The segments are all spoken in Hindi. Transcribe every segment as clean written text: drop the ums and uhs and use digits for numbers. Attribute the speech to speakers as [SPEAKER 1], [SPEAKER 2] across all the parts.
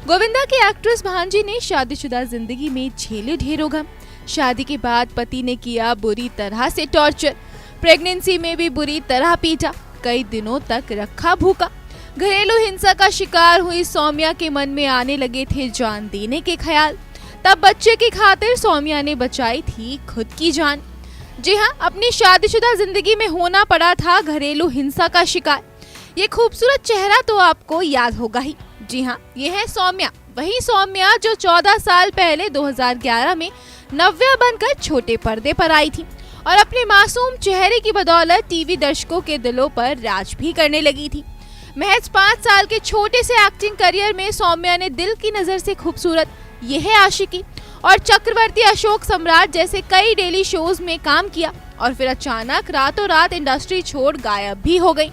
[SPEAKER 1] गोविंदा की एक्ट्रेस भांजी ने शादीशुदा जिंदगी में झेले ढेरों गम। शादी के बाद पति ने किया बुरी तरह से टॉर्चर, प्रेगनेंसी में भी बुरी तरह पीटा, कई दिनों तक रखा भूखा। घरेलू हिंसा का शिकार हुई सौम्या के मन में आने लगे थे जान देने के ख्याल। तब बच्चे की खातिर सौम्या ने बचाई थी खुद की जान। जी हाँ, अपनी शादीशुदा जिंदगी में होना पड़ा था घरेलू हिंसा का शिकार। ये खूबसूरत चेहरा तो आपको याद होगा ही। जी हाँ, ये है सौम्या, वही सौम्या जो 14 साल पहले 2011 में नव्या बनकर छोटे पर्दे पर आई थी और अपने मासूम चेहरे की बदौलत टीवी दर्शकों के दिलों पर राज भी करने लगी थी। महज 5 साल के छोटे से एक्टिंग करियर में सौम्या ने दिल की नजर से खूबसूरत, ये है आशिकी और चक्रवर्ती, अशोक सम्राट जैसे कई डेली शोज में काम किया और फिर अचानक रातों रात इंडस्ट्री छोड़ गायब भी हो गई।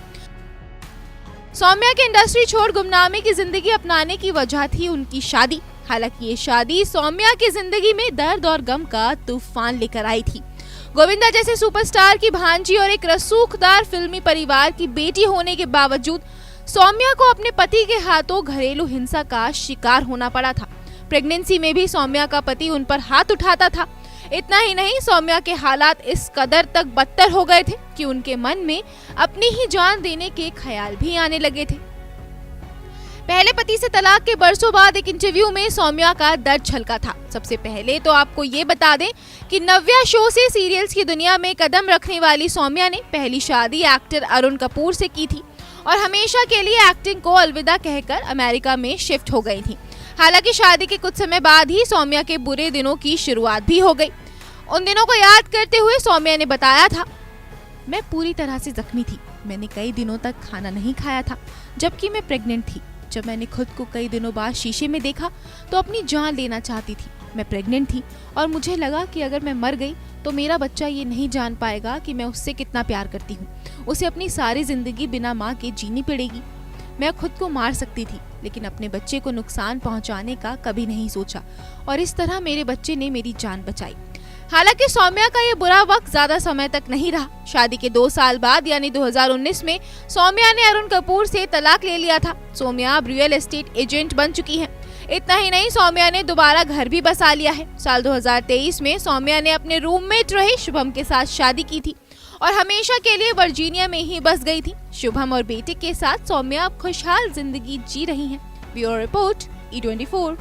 [SPEAKER 1] सौम्या के इंडस्ट्री छोड़ गुमनामी की जिंदगी अपनाने की वजह थी उनकी शादी। हालांकि ये शादी सौम्या की जिंदगी में दर्द और गम का तूफान लेकर आई थी। गोविंदा जैसे सुपरस्टार की भांजी और एक रसूखदार फिल्मी परिवार की बेटी होने के बावजूद सौम्या को अपने पति के हाथों घरेलू हिंसा का शिकार होना पड़ा था। प्रेगनेंसी में भी सौम्या का पति उन पर हाथ उठाता था। इतना ही नहीं, सौम्या के हालात इस कदर तक बदतर हो गए थे कि उनके मन में अपनी ही जान देने के ख्याल भी आने लगे थे। पहले पति से तलाक के बरसों बाद एक इंटरव्यू में सौम्या का दर्द छलका था। सबसे पहले तो आपको ये बता दें कि नव्या शो से सीरियल्स की दुनिया में कदम रखने वाली सौम्या ने पहली शादी एक्टर अरुण कपूर से की थी और हमेशा के लिए एक्टिंग को अलविदा कहकर अमेरिका में शिफ्ट हो गई थी। हालांकि शादी के कुछ समय बाद ही सौम्या के बुरे दिनों की शुरुआत भी हो गई। उन दिनों को याद करते हुए सौम्या ने बताया था, मैं पूरी तरह से जख्मी थी। मैंने कई दिनों तक खाना नहीं खाया था जबकि मैं प्रेग्नेंट थी। जब मैंने खुद को कई दिनों बाद शीशे में देखा तो अपनी जान लेना चाहती थी। मैं प्रेग्नेंट थी और मुझे लगा कि अगर मैं मर गई तो मेरा बच्चा ये नहीं जान पाएगा कि मैं उससे कितना प्यार करती हूँ। उसे अपनी सारी जिंदगी बिना माँ के जीनी पड़ेगी। मैं खुद को मार सकती थी लेकिन अपने बच्चे को नुकसान पहुंचाने का कभी नहीं सोचा और इस तरह मेरे बच्चे ने मेरी जान बचाई। हालांकि सौम्या का ये बुरा वक्त ज्यादा समय तक नहीं रहा। शादी के 2 साल बाद यानी 2019 में सौम्या ने अरुण कपूर से तलाक ले लिया था। सौम्या अब रियल एस्टेट एजेंट बन चुकी हैं। इतना ही नहीं, सौम्या ने दोबारा घर भी बसा लिया है। साल 2023 में सौम्या ने अपने रूममेट रहे शुभम के साथ शादी की थी और हमेशा के लिए वर्जीनिया में ही बस गई थी। शुभम और बेटे के साथ सौम्या अब खुशहाल जिंदगी जी रही हैं। Bureau report, E24।